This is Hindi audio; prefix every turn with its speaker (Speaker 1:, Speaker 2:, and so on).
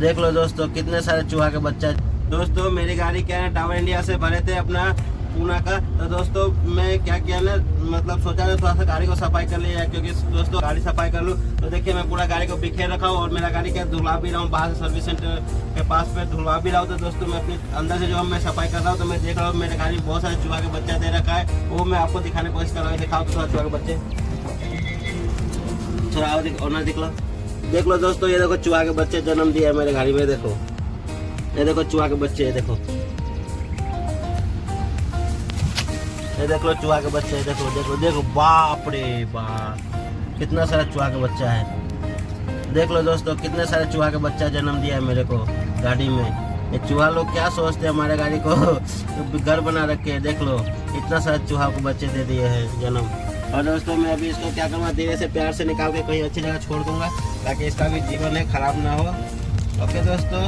Speaker 1: देख लो दोस्तों कितने सारे चूहा के बच्चा। दोस्तों मेरी गाड़ी क्या है टावर इंडिया से भरे थे अपना पूना का। तो दोस्तों मैं क्या किया ना, मतलब सोचा था थोड़ा सा गाड़ी को सफाई कर लिया, क्योंकि दोस्तों गाड़ी सफाई कर लूँ तो देखिए मैं पूरा गाड़ी को बिखेर रखा हूँ और मेरा गाड़ी क्या धुलवा भी रहा हूँ, बाहर से सर्विस सेंटर के पास पे धुलवा भी रहा हूँ। तो दोस्तों मैं अपने अंदर से जो मैं सफाई कर रहा हूँ तो मैं देख रहा हूँ मेरे गाड़ी में बहुत सारे चूहा के बच्चा दे रखा है, वो मैं आपको दिखाने की कोशिश कर रहा हूँ। दिखाओ तो थोड़ा चूहा के बच्चे, थोड़ा ऑनर दिख लो। देख लो दोस्तों ये देखो चूहा के बच्चे जन्म दिया है मेरे गाड़ी में। देखो ये देखो चूहा के बच्चे, ये देखो ये देख लो चूहा के बच्चे, देखो देखो देखो, बाप रे बाप कितना सारा चूहा का बच्चा है। देख लो दोस्तों कितने सारे चूहा के बच्चा जन्म दिया है मेरे को गाड़ी में। ये चूहा लोग क्या सोचते हैं हमारे गाड़ी को घर बना रखे हैं। देख लो इतना सारा चूहा को बच्चे दे दिए हैं जन्म। और दोस्तों मैं अभी इसको क्या करूँगा, धीरे से प्यार से निकाल के कहीं अच्छी जगह छोड़ दूंगा ताकि इसका भी जीवन है खराब ना हो। ओके दोस्तों।